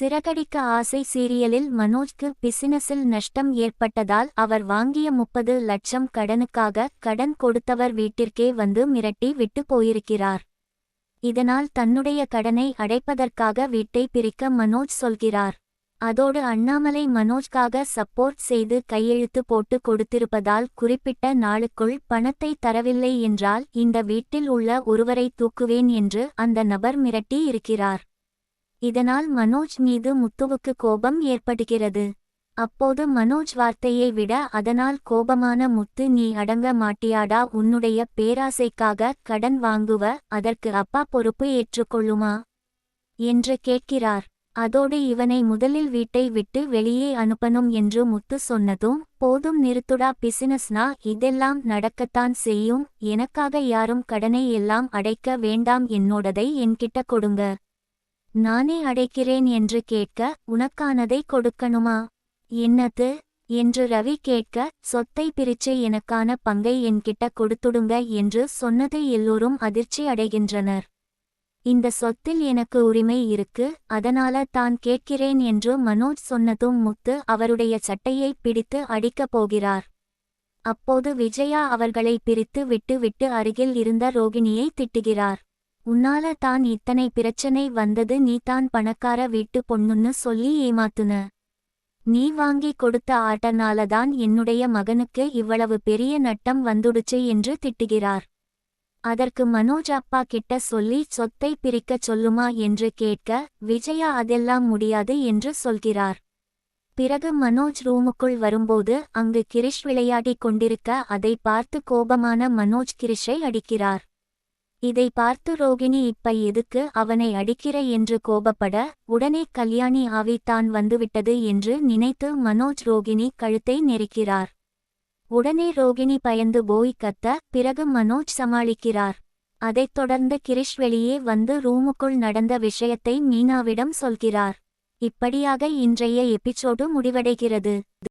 சிறகடிக்க ஆசை சீரியலில் மனோஜ்க்கு பிசினஸில் நஷ்டம் ஏற்பட்டதால் அவர் வாங்கிய 30 லட்சம் கடனுக்காக கடன் கொடுத்தவர் வீட்டிற்கே வந்து மிரட்டி விட்டு போயிருக்கிறார். இதனால் தன்னுடைய கடனை அடைப்பதற்காக வீட்டை பிரிக்க மனோஜ் சொல்கிறார். அதோடு அண்ணாமலை மனோஜ்காக சப்போர்ட் செய்து கையெழுத்து போட்டு கொடுத்திருப்பதால் குறிப்பிட்ட நாளுக்குள் பணத்தை தரவில்லை என்றால் இந்த வீட்டில் உள்ள ஒருவரை தூக்குவேன் என்று அந்த நபர் மிரட்டி இருக்கிறார். இதனால் மனோஜ் மீது முத்துவுக்கு கோபம் ஏற்படுகிறது. அப்போது மனோஜ் வார்த்தையை விட அதனால் கோபமான முத்து, நீ அடங்க மாட்டியாடா, உன்னுடைய பேராசைக்காக கடன் வாங்குவ, அதற்கு அப்பா பொறுப்பு ஏற்றுக்கொள்ளுமா என்று கேட்கிறார். அதோடு இவனை முதலில் வீட்டை விட்டு வெளியே அனுப்பணும் என்று முத்து சொன்னதும், போதும் நிறுத்துடா, பிசினஸ்னா இதெல்லாம் நடக்கத்தான் செய்யும், எனக்காக யாரும் கடனை எல்லாம் அடைக்க வேண்டாம், என்னோடதை என்கிட்ட கொடுங்க, நானே அடைக்கிறேன் என்று கேட்க, உனக்கானதை கொடுக்கணுமா, என்னது என்று ரவி கேட்க, சொத்தை பிரிச்சு எனக்கான பங்கை என்கிட்ட கொடுத்துடுங்க என்று சொன்னது எல்லோரும் அதிர்ச்சி அடைகின்றனர். இந்த சொத்தில் எனக்கு உரிமை இருக்கு, அதனால தான் கேட்கிறேன் என்று மனோஜ் சொன்னதும் முத்து அவருடைய சட்டையை பிடித்து அடிக்கப் போகிறார். அப்போது விஜயா அவர்களை பிரித்து விட்டு அருகில் இருந்த ரோகிணியை திட்டுகிறார். உன்னால தான் இத்தனை பிரச்சனை வந்தது, நீ தான் பணக்கார வீட்டு பொண்ணுன்னு சொல்லி ஏமாத்துன, நீ வாங்கி கொடுத்த ஆட்டனாலதான் என்னுடைய மகனுக்கு இவ்வளவு பெரிய நட்டம் வந்துடுச்சு என்று திட்டுகிறார். அதற்கு மனோஜ் அப்பா கிட்ட சொல்லி சொத்தை பிரிக்கச் சொல்லுமா என்று கேட்க, விஜயா அதெல்லாம் முடியாது என்று சொல்கிறார். பிறகு மனோஜ் ரூமுக்குள் வரும்போது அங்கு கிரிஷ் விளையாடிக் கொண்டிருக்க அதை பார்த்து கோபமான மனோஜ் கிரிஷை அடிக்கிறார். இதை பார்த்து ரோகிணி, இப்ப எதுக்கு அவனை அடிக்கிற என்று கோபப்பட, உடனே கல்யாணி ஆவி தான் வந்துவிட்டது என்று நினைத்து மனோஜ் ரோகிணி கழுத்தை நெரிக்கிறார். உடனே ரோகிணி பயந்து போய் கத்த, பிறகு மனோஜ் சமாளிக்கிறார். அதைத் தொடர்ந்து கிரிஷ் வெளியே வந்து ரூமுக்குள் நடந்த விஷயத்தை மீனாவிடம் சொல்கிறார். இப்படியாக இன்றைய எபிசோடு முடிவடைகிறது.